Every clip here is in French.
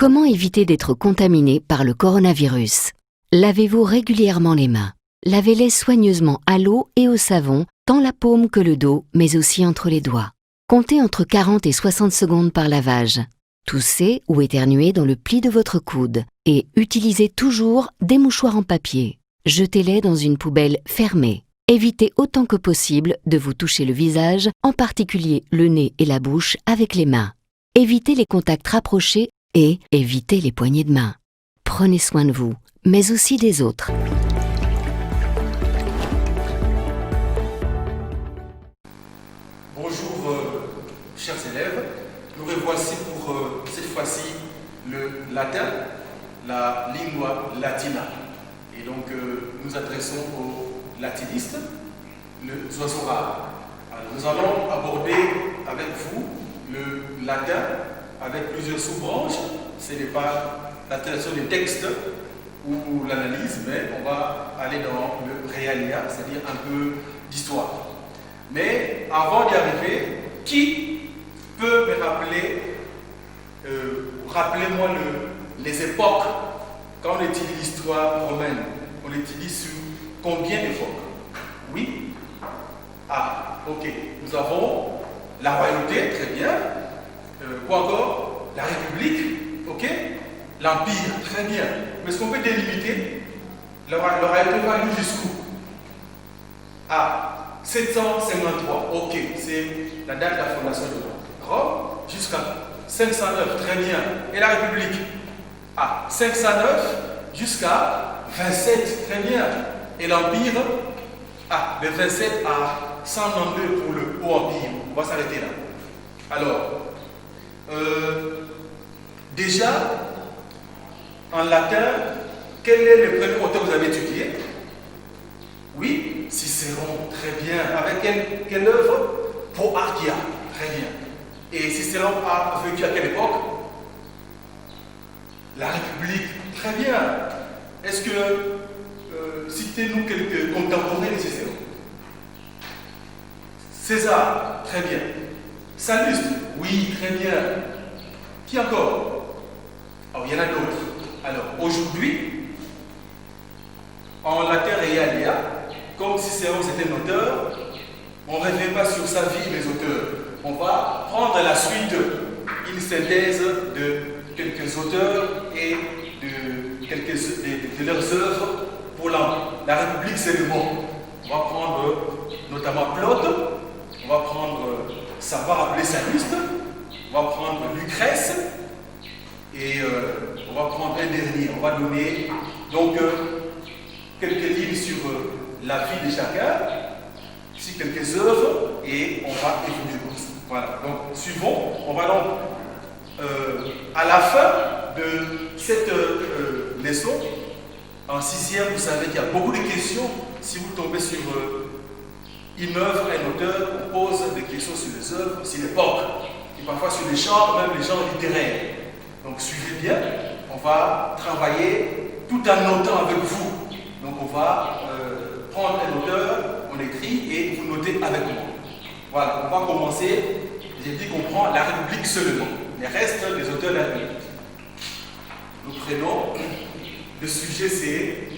Comment éviter d'être contaminé par le coronavirus? Lavez-vous régulièrement les mains. Lavez-les soigneusement à l'eau et au savon, tant la paume que le dos, mais aussi entre les doigts. Comptez entre 40 et 60 secondes par lavage. Toussez ou éternuez dans le pli de votre coude et utilisez toujours des mouchoirs en papier. Jetez-les dans une poubelle fermée. Évitez autant que possible de vous toucher le visage, en particulier le nez et la bouche, avec les mains. Évitez les contacts rapprochés et évitez les poignées de main. Prenez soin de vous, mais aussi des autres. Bonjour chers élèves, nous revoici pour cette fois-ci le latin, la lingua latina. Et donc nous adressons aux latinistes le zozorar. Nous allons aborder avec vous le latin avec plusieurs sous-branches. Ce n'est pas l'interaction des textes ou l'analyse, mais on va aller dans le realia, c'est-à-dire un peu d'histoire. Mais avant d'y arriver, qui peut me rappeler, rappelez-moi les époques, quand on étudie l'histoire romaine, on l'étudie sur combien d'époques? Oui? Ah, ok. Nous avons la royauté, très bien. Quoi encore? La République, ok? L'Empire, très bien. Mais est-ce qu'on peut délimiter? La royauté va aller jusqu'où? Ah, 753, ok, c'est la date de la fondation de Rome, jusqu'à 509, très bien. Et la République? Ah, 509 jusqu'à 27, très bien. Et l'Empire? Ah, de 27 à 192 pour le Haut-Empire. On va s'arrêter là. Alors, déjà, en latin, quel est le premier auteur que vous avez étudié? Oui, Cicéron, très bien. Avec quelle œuvre? Proarchia, très bien. Et Cicéron a vécu à quelle époque? La République, très bien. Est-ce que, citez-nous quelques contemporains de Cicéron? César, très bien. Salluste, oui, très bien. Qui encore? Oh, il y en a d'autres. Alors, aujourd'hui, en latin realia, comme Cicéron c'était un auteur, on ne revient pas sur sa vie les auteurs. On va prendre la suite, une synthèse de quelques auteurs et de leurs œuvres pour la République, c'est le mot. On va prendre notamment Plaute, on va prendre savoir appeler Salluste, on va prendre Lucrèce et on va prendre un dernier. On va donner donc quelques lignes sur la vie de chacun, ici quelques œuvres et on va évoluer comme ça. Voilà, donc suivons. On va donc à la fin de cette leçon, en sixième, vous savez qu'il y a beaucoup de questions. Si vous tombez sur une œuvre, un auteur, on pose des questions sur les œuvres, sur l'époque, et parfois sur les genres, même les genres littéraires. Donc suivez bien, on va travailler tout en notant avec vous. Donc on va prendre un auteur, on écrit et vous notez avec moi. Voilà, on va commencer. J'ai dit qu'on prend la République seulement. Les restes, les auteurs de la République. Nous prenons, le sujet c'est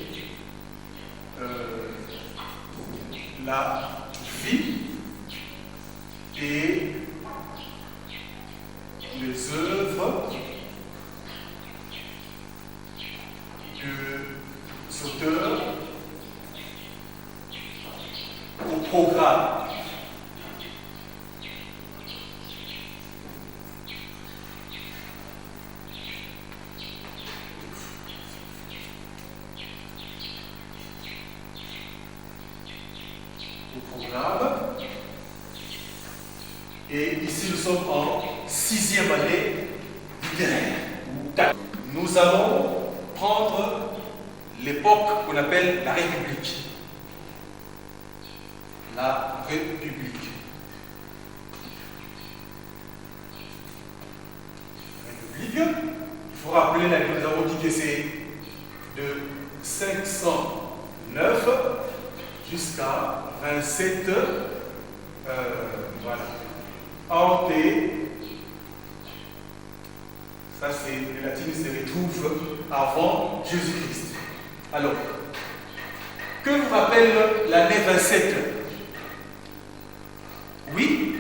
la vie et les œuvres des auteurs au programme. Et ici, nous sommes en sixième année littéraire. Nous allons prendre l'époque qu'on appelle la République. La République. République, il faut rappeler, nous avons dit que c'est de 509 jusqu'à 27, voilà. Ante Ça, c'est le latin se retrouve avant Jésus-Christ. Alors, que vous rappelle l'année 27? Oui?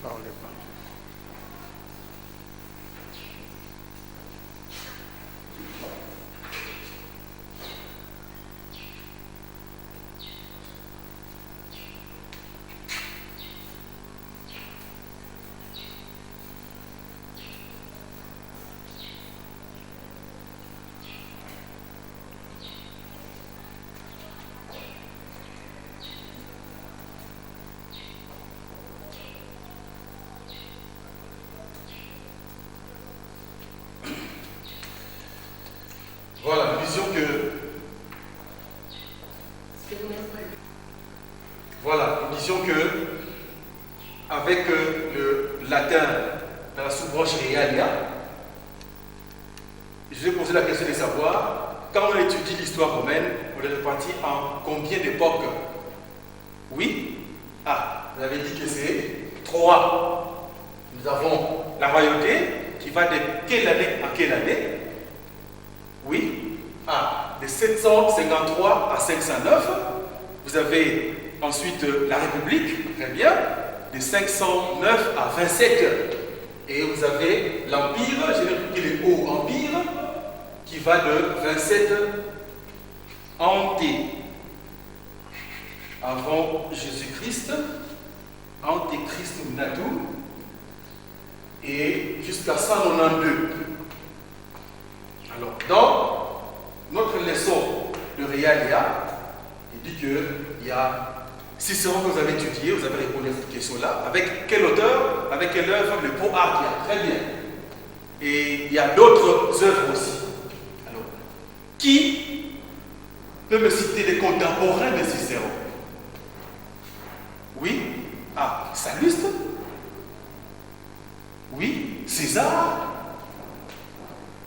Parlez pas. Voilà, nous disions que... Voilà, nous disions que avec le latin dans la sous-branche Realia, je vais poser la question de savoir, quand on étudie l'histoire romaine, on est réparti en combien d'époques? Oui? Ah, vous avez dit que c'est 3. Nous avons la royauté qui va de quelle année à quelle année? Oui? Ah, de 753 à 509. Vous avez ensuite la République, très bien, de 509 à 27. Et vous avez l'Empire, je vais expliquer le Haut Empire, qui va de 27 ante avant Jésus-Christ, ante Christum natum, et jusqu'à 192. Alors, dans notre leçon de Realia, il dit qu'il y a Cicéron que vous avez étudié, vous avez répondu à cette question-là. Avec quel auteur? Avec quelle œuvre? Le Pro-Archia. Très bien. Et il y a d'autres œuvres aussi. Alors, qui peut me citer les contemporains de Cicéron? Oui? Ah, Salluste? Oui? César?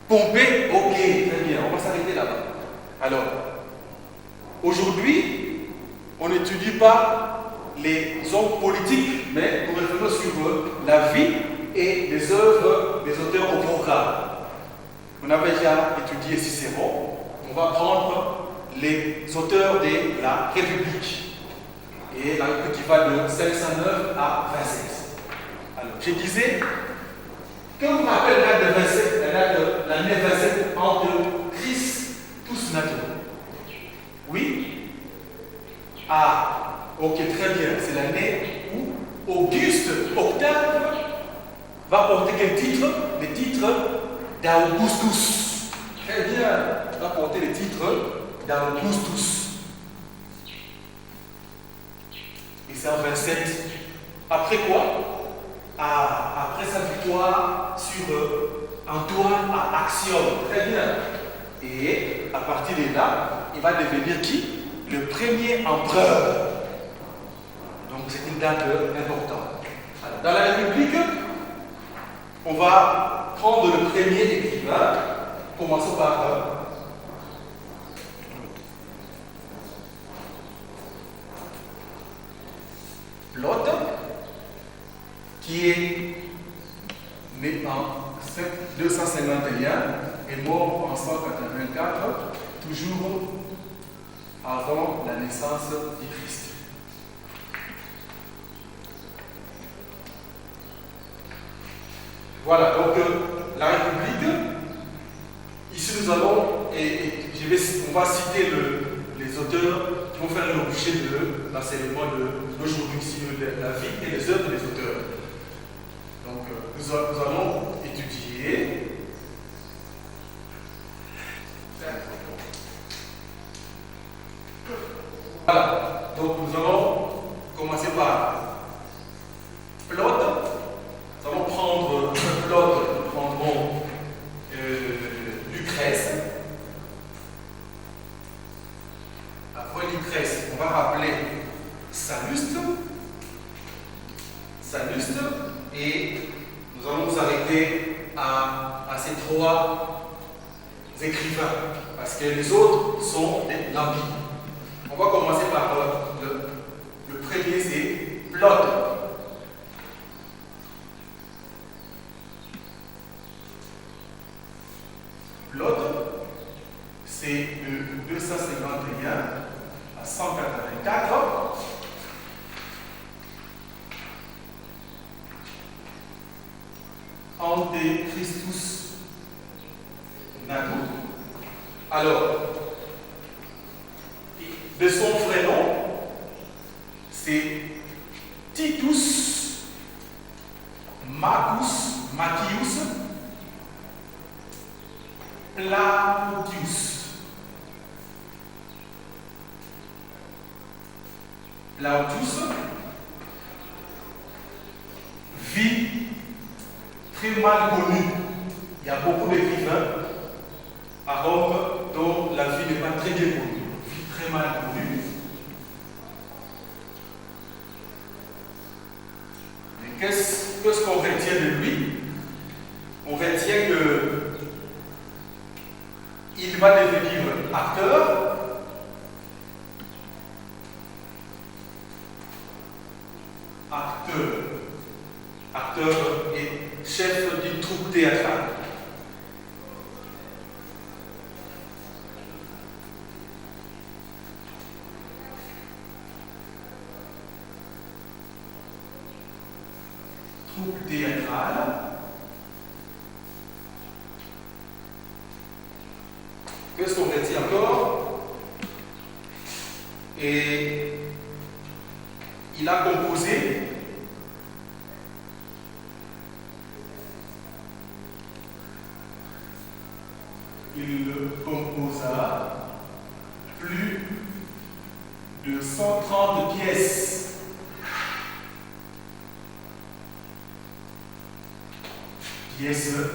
Pompée? Ok, très bien, on va s'arrêter là-bas. Alors, aujourd'hui, on n'étudie pas les hommes politiques, mais nous revenons sur la vie et les œuvres des auteurs au programme. On avait déjà étudié Cicéron, on va prendre les auteurs de la République. Et la République qui va de 509 à 27. Alors, je disais, que vous rappelez la date de 27, l'année 27 entre Christus natum? Oui? Ah, ok, très bien. C'est l'année où Auguste Octave va porter quel titre? Le titre d'Augustus. Très bien. Va porter le titre d'Augustus. Et c'est en 27. Après quoi? Ah, après sa victoire sur Antoine à Axiom. Très bien. Et à partir de là, il va devenir qui? Le premier empereur. Donc c'est une date importante. Alors, dans la République, on va prendre le premier écrivain. Commençons par Plaute, qui est né en 251 et mort en 184, toujours avant la naissance du Christ. Voilà, donc la République, ici nous allons, on va citer les auteurs qui vont faire l'objet de l'enseignement d'aujourd'hui, ici, la vie et les œuvres des auteurs. Donc nous allons étudier. Voilà, donc nous allons commencer par Plaute. Nous allons prendre Plaute, nous prendrons Lucrèce. Après Lucrèce, on va rappeler Salluste. et nous allons nous arrêter à ces trois écrivains, parce que les autres sont des lambis. On va commencer par le premier, c'est Plot. Plot, c'est de 251 à 184. Ante Christus Nago. Alors, de son vrai nom, c'est Titus Macius Plautius. Plautius vit très mal connu. Il y a beaucoup d'écrivains à Rome dont la vie n'est pas très bien connue. Vie très mal connue. Mais qu'est-ce qu'on retient de lui? On retient que il va devenir acteur, et chef d'une troupe théâtrale. Troupe théâtrale. Qu'est-ce qu'on retient encore? Et il a composé plus de 130 pièces.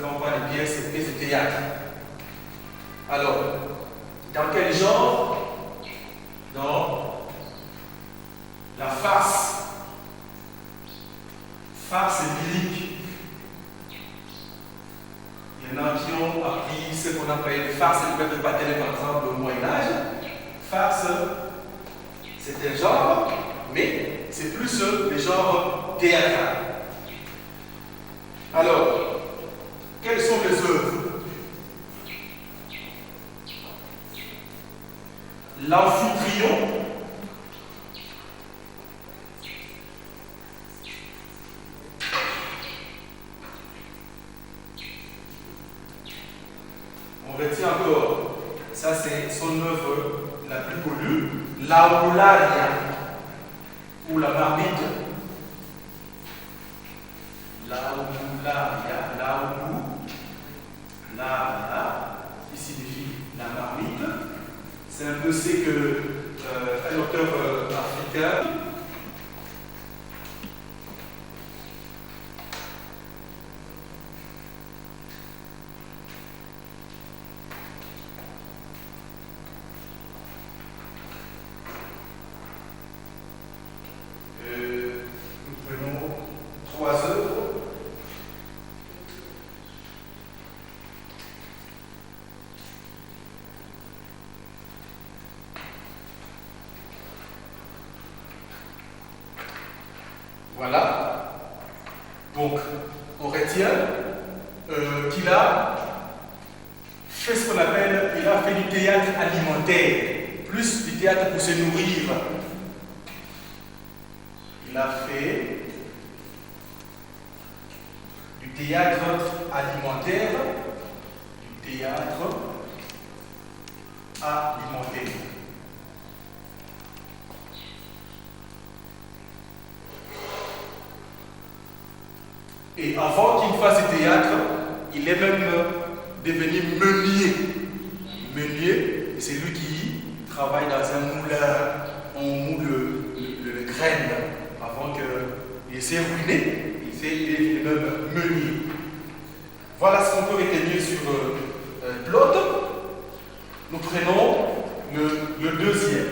Quand on parle de pièces, c'est pièces de théâtre. Alors, dans quel genre? Dans la farce. Farce lyrique. Il y en a qui ont appris ce qu'on appelle farce et le peuple bataille, par exemple, au Moyen-Âge. Farce, c'est un genre, mais c'est plus le genre théâtral. Alors, quelles sont les œuvres? L'Amphitryon, on retient encore, ça c'est son œuvre la plus connue, l'Aularia, ou la marmite. L'Aularia, l'Aularia, qui signifie la marmite. C'est un peu ce que un auteur africain nous prenons trois œuvres. Voilà. Donc, on retient qu'il a fait ce qu'on appelle, il a fait du théâtre alimentaire, plus du théâtre pour se nourrir. Il a fait du théâtre alimentaire, du théâtre alimentaire. Et avant qu'il fasse du théâtre, il est même devenu meunier. Meunier, c'est lui qui travaille dans un moulin, on moule le grain. Avant qu'il s'est ruiné, il est même meunier. Voilà ce qu'on peut retenir sur Plot. Nous prenons le deuxième.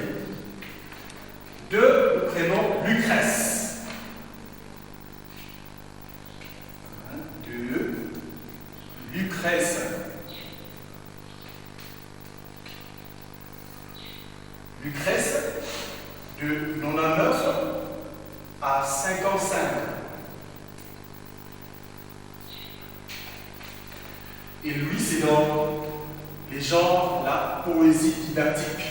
Nous prenons Lucrèce. de 99 à 55. Et lui, c'est dans les genres, la poésie didactique.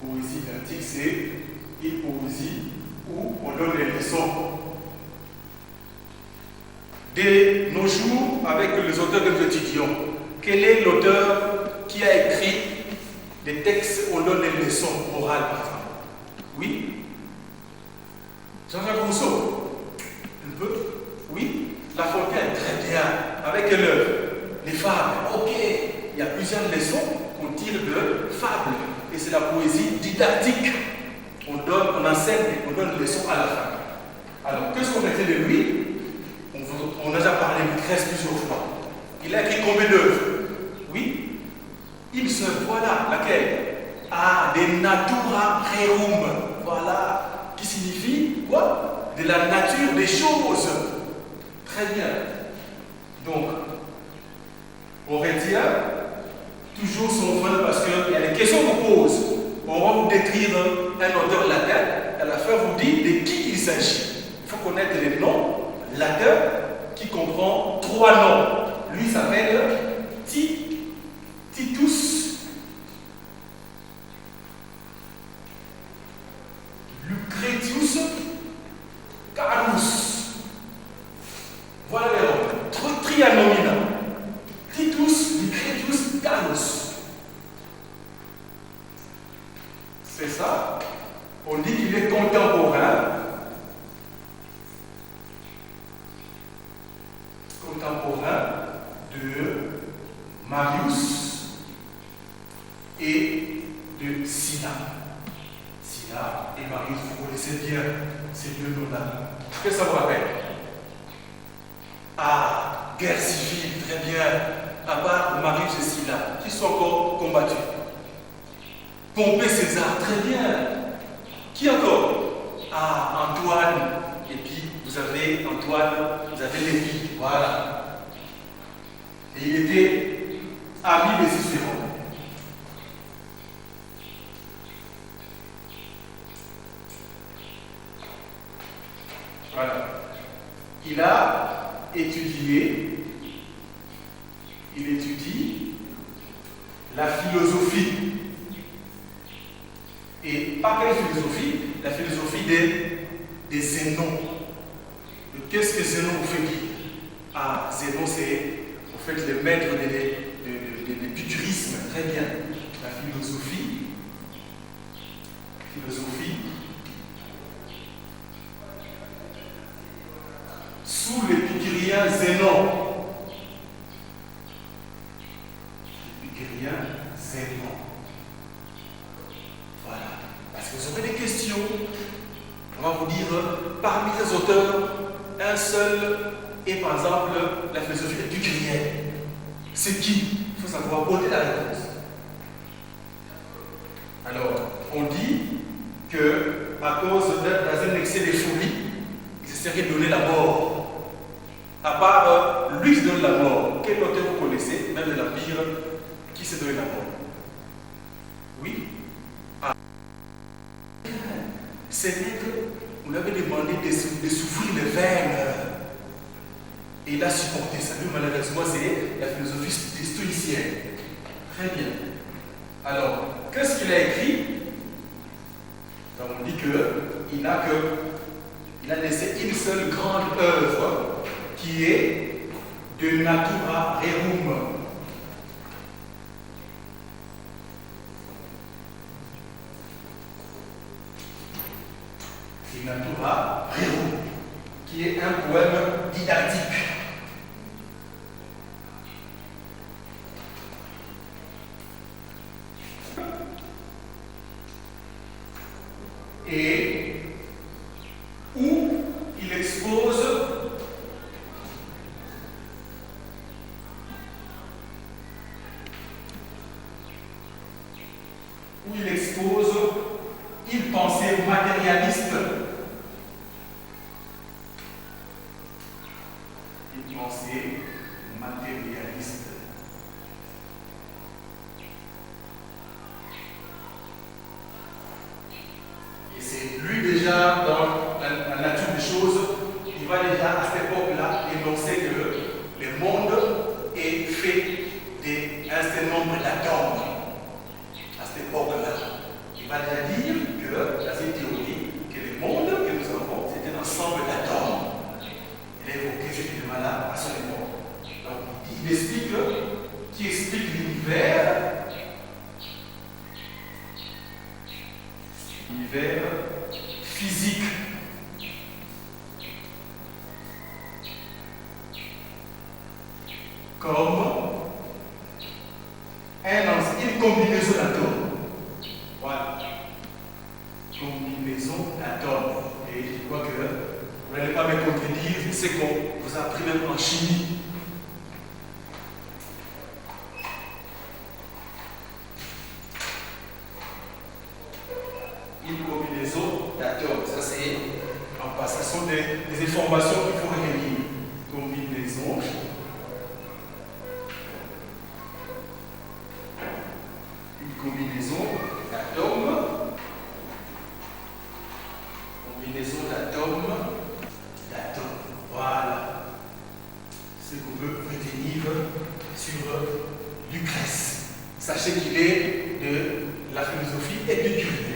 Poésie didactique, c'est une poésie où on donne les leçons. Dès nos jours, avec les auteurs que nous étudions, quel est l'auteur qui a écrit des textes où on donne des leçons orales, par exemple? Oui? Jean-Jacques Rousseau? Un peu? Oui? La Fontaine, très bien. Avec quelle œuvre? Les fables. Ok. Il y a plusieurs leçons qu'on tire de fables. Et c'est la poésie didactique. On enseigne, on donne une leçon à la fin. Alors, qu'est-ce qu'on a fait de lui? On a déjà parlé de Grèce plusieurs fois. Il a écrit combien d'œuvres? Oui? Une seule, voilà. Laquelle? Ah, de natura rerum. Voilà. Qui signifie quoi? De la nature des choses. Très bien. Donc, on retient toujours son fond parce qu'il y a des questions qu'on pose. On va vous décrire un auteur latin. À la fin, vous dit de qui il s'agit. Il faut connaître les noms latins qui comprend 3 noms. Lui s'appelle Titus Lucretius Carus. Voilà les noms. Trianomina. Titus Lucretius Carus. C'est ça. On dit qu'il est contemporain de Marius et de Sylla. Sylla et Marius, vous connaissez bien ces deux noms-là. Qu'est-ce que ça vous rappelle? Ah, guerre civile, très bien. À part Marius et Sylla, qui sont encore combattus. Pompée César, très bien. Qui encore? Ah, Antoine. Et puis, vous avez Antoine, vous avez Lévi. Voilà. Et il était ami de Cicéron. Voilà. Il a étudié, il étudie la philosophie. Et pas quelle philosophie? La philosophie des Zénon. Qu'est-ce que Zénon vous fait dire? Ah, Zénon, c'est en fait le maître de l'épicurisme. Très bien. La philosophie. Sous l'épicurien Zénon. L'épicurien Zénon. Voilà. Parce que vous aurez des questions. On va vous dire, parmi les auteurs, un seul est par exemple la philosophie épicurienne. C'est qui? Il faut savoir ôter la réponse. Alors, on dit que à cause d'un excès de folie, il se serait donné la mort. À part lui qui se donne la mort, quel auteur vous connaissez, même de l'Empire, qui s'est donné la mort? Oui? Ah. C'est vrai qu'on lui avait demandé de souffrir les veines. Et il a supporté ça. Lui, malheureusement, c'est la philosophie stoïcienne. Très bien. Alors, qu'est-ce qu'il a écrit? Donc, on dit qu'il a laissé une seule grande œuvre qui est de natura rerum. De natura rerum, qui est un poème didactique. Et où il expose une pensée matérialiste. Une pensée matérialiste. c'est lui déjà, dans la nature des choses, il va déjà à cette époque-là énoncer que le monde est fait d'un certain nombre d'atomes. À cette époque-là, il va déjà dire que, dans cette théorie, que le monde que nous avons, c'est un ensemble d'atomes. Il a évoqué cet élément-là à son époque. Donc, il explique, qui explique l'univers physique. Comme une combinaison d'atomes. Voilà. Combinaison d'atomes. Et je crois que vous n'allez pas me contredire, c'est ce qu'on vous a appris même en chimie. Une combinaison d'atomes. Ça, c'est en passant. Ce sont des informations qu'il faut retenir. Combinaison. Une combinaison d'atomes. Combinaison d'atomes. Voilà. Ce qu'on veut retenir sur Lucrèce. Sachez qu'il est de la philosophie épicurienne.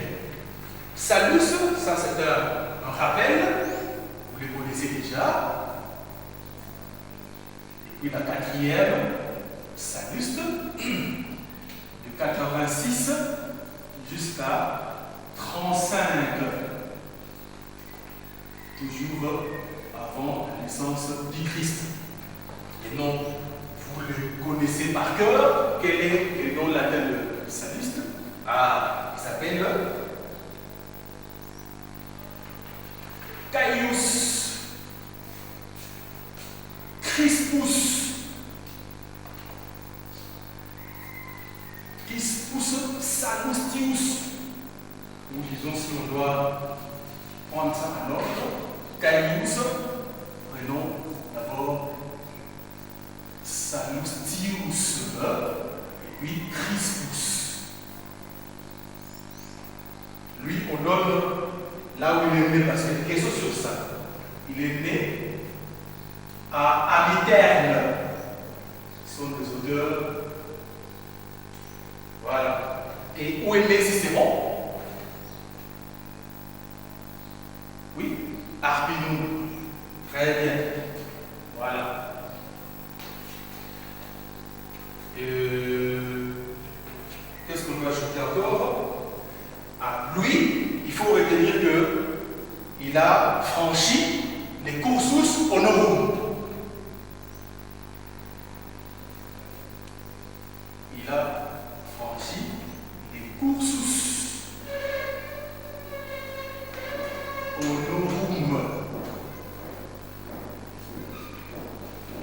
Salus, ça c'est un rappel, vous les connaissez déjà. Et puis la quatrième, Salus, de 86 jusqu'à 35, toujours avant la naissance du Christ. Et non, vous le connaissez par cœur, quel est le nom latin de Salus? Ah, il s'appelle Caius Crispus Sallustius, ou disons si on doit prendre ça en ordre, Caius, prenons d'abord Sallustius, et puis Crispus. Lui, on donne là où il est né, parce qu'il y a des questions sur ça. Il est né à Amiterne. Ce sont des auteurs. Voilà. Et où est né Cicéron? Oui, Arpinum. Très bien. Voilà. Qu'est-ce qu'on peut ajouter encore? Ah, lui, il faut retenir qu'il a franchi les cursus honorum. Il a franchi les cursus honorum.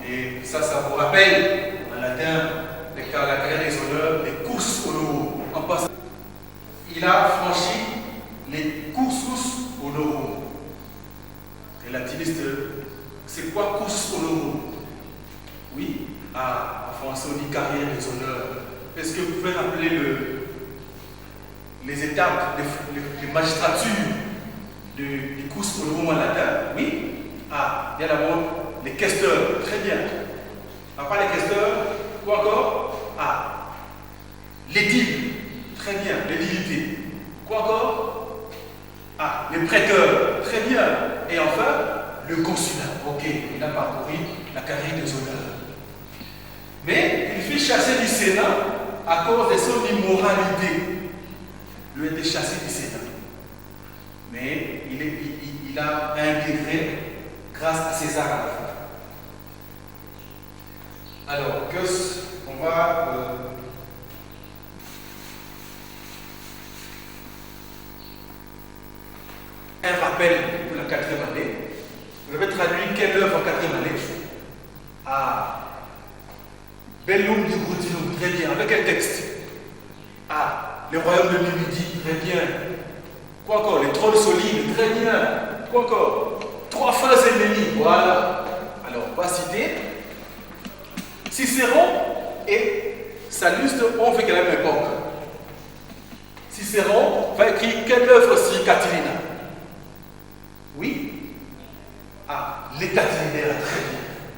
Et ça vous rappelle en latin la carrière des honneurs, les cursus honorum. En passant, il a franchi les cursus honorum. Les latinistes, c'est quoi cursus honorum? Oui, en français on dit carrière des honneurs. Est-ce que vous pouvez rappeler les étapes de magistratures du cursus honorum en latin? Oui. Il y a d'abord les questeurs, très bien. À part les questeurs, quoi encore? L'édile, très bien, l'édilité. Quoi encore? Les prêteurs, très bien. Et enfin, le consulat. Ok, il a parcouru la carrière des honneurs. Mais il fut chassé du Sénat à cause de son immoralité. Il a été chassé du Sénat. Mais il a intégré grâce à César à la fin. Alors, on va un rappel pour la 4e année. Je vais traduire quelle œuvre en 4e année? Bellum du Groutinum, très bien. Avec quel texte? Le royaume de Numidie, très bien. Quoi encore? Les trônes solides, très bien. Quoi encore? 3 phases ennemies, voilà. Alors, on va citer Cicéron et Salluste ont fait quelle même époque? Cicéron va écrire quelle œuvre sur Catilina?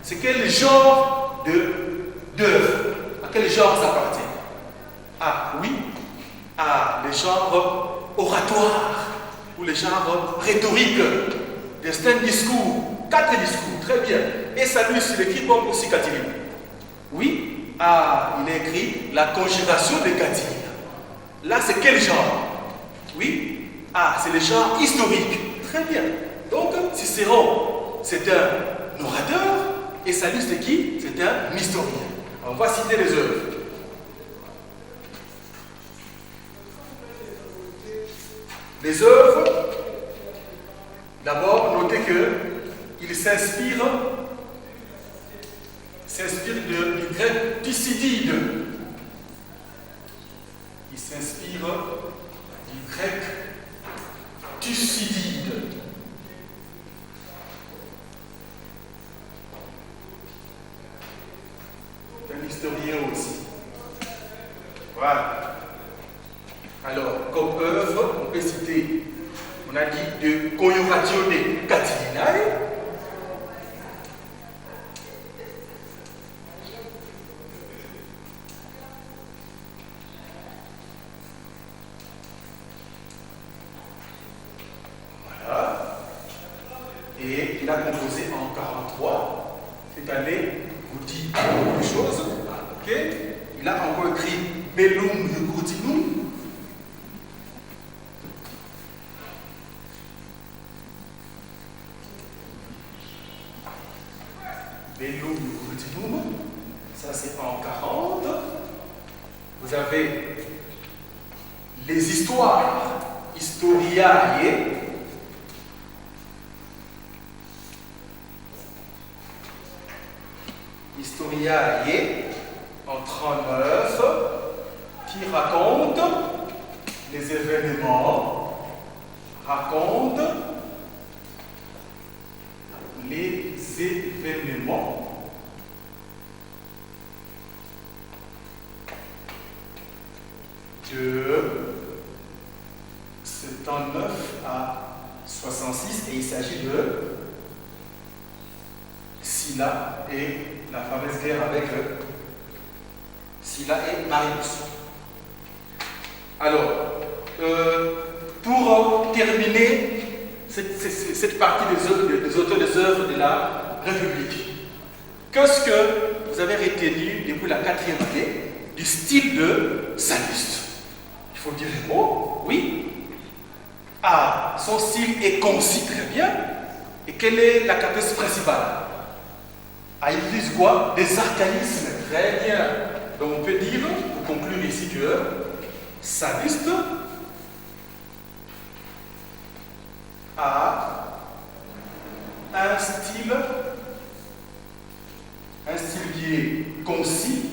c'est quel genre d'œuvre? À quel genre ça appartient? Ah oui, à les genres oratoires ou les genres rhétoriques, des styles discours, 4 discours, très bien. Et Sallust, il écrit comme aussi Catilina. Oui, ah, il a écrit la conjuration de Catilina. Là, c'est quel genre? Oui, ah, c'est le genre historique. Très bien. Donc, Cicéron, c'est un orateur, et Sallust, c'est qui? C'est un historien. On va citer les œuvres. Les œuvres, d'abord, notez qu'il s'inspire du grec Thucydide. Il s'inspire du grec Thucydide. Un historien aussi. Voilà. Alors, comme œuvre, on peut citer, on a dit de Conjuratione Catilinae. Voilà. Et il a composé en 43. Cette année, vous dit beaucoup de choses. Ok. Il a encore écrit Bellum Iugutinum. Bellum Iugutinum, ça c'est en 40. Vous avez les histoires, Historiae. Historiae en 39, qui raconte les événements, de 79 à 66, et il s'agit de Sylla et la fameuse guerre avec Sylla et Marius. Alors, pour terminer cette partie des auteurs des œuvres de la République, qu'est-ce que vous avez retenu depuis la 4e année du style de Sallust? Il faut dire les mots, oui. Ah, son style est concis, très bien. Et quelle est la caractéristique principale? Ah, il utilise quoi? Des archaïsmes, très bien. Donc on peut dire, pour conclure ici, que Sallust a un style qui est concis,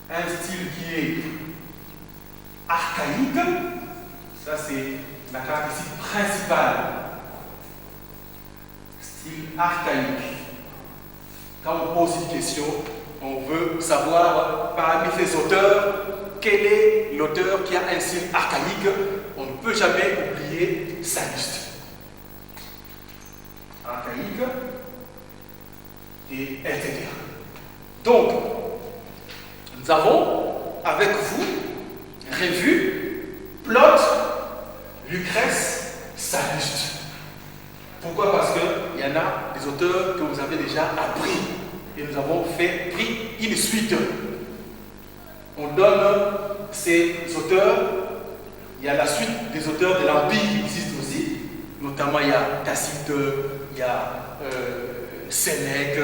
un style qui est archaïque, ça c'est la caractéristique principale. Style archaïque. Quand on pose une question, on veut savoir parmi ces auteurs, quel est l'auteur qui a un style archaïque. On ne peut jamais oublier Sallust. Archaïque, et etc. Donc, nous avons, avec vous, revu Plaute, Lucrèce, Sallust. Pourquoi? Parce qu'il y en a des auteurs que vous avez déjà appris. Et nous avons pris une suite. On donne ces auteurs. Il y a la suite des auteurs de l'Empire qui existent aussi. Notamment, il y a Tacite, il y a Sénèque,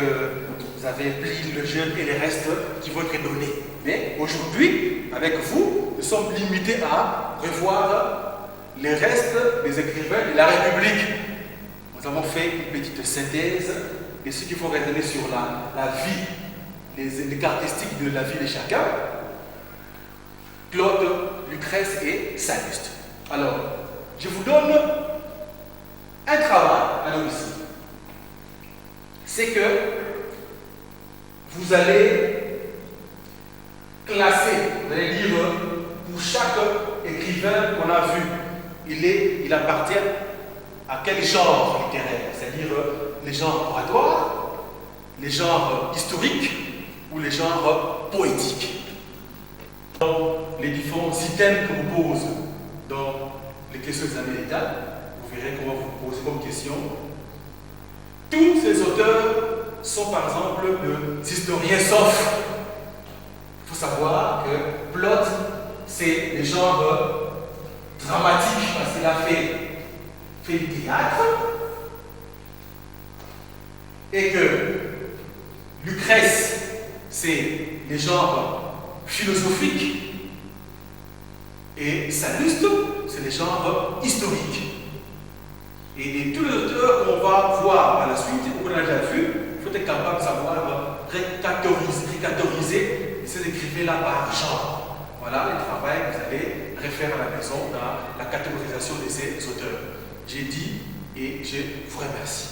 vous avez Pline le Jeune et les restes qui vont être donnés. Mais aujourd'hui, avec vous, nous sommes limités à revoir les restes des écrivains de la République. Nous avons fait une petite synthèse de ce qu'il faut retenir sur la vie, les caractéristiques de la vie de chacun. Plaute, Lucrèce et Sallust. Alors, je vous donne un travail à nous ici. C'est que vous allez classer, vous allez dire pour chaque écrivain qu'on a vu, il appartient à quel genre littéraire, c'est-à-dire les genres oratoires, les genres historiques ou les genres poétiques. Dans les différents items que vous pose dans les questions d'examen d'État, vous verrez comment vous posez comme question. Tous ces auteurs sont par exemple des historiens, sauf il faut savoir que Plot, c'est le genre dramatique parce qu'il a fait du théâtre, et que Lucrèce, c'est les genres philosophiques, et Salluste, c'est les genres historiques. Et tous les auteurs qu'on va voir par la suite, ou qu'on a déjà vu, il faut être capable de savoir récategoriser, et c'est d'écrire là par genre. Voilà le travail que vous allez refaire à la maison dans la catégorisation de ces auteurs. J'ai dit et je vous remercie.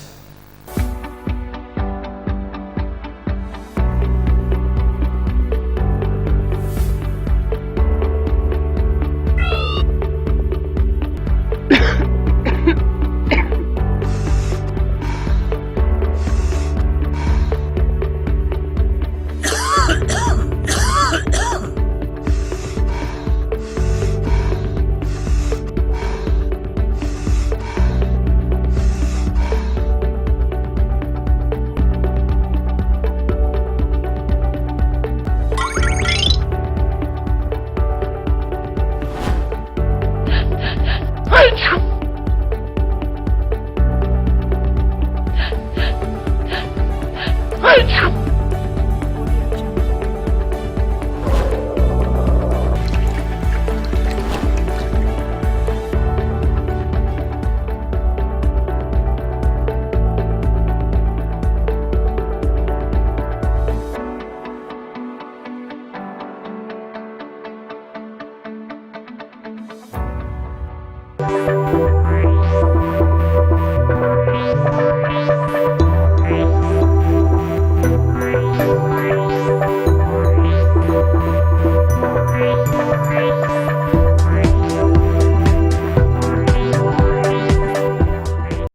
Thank you.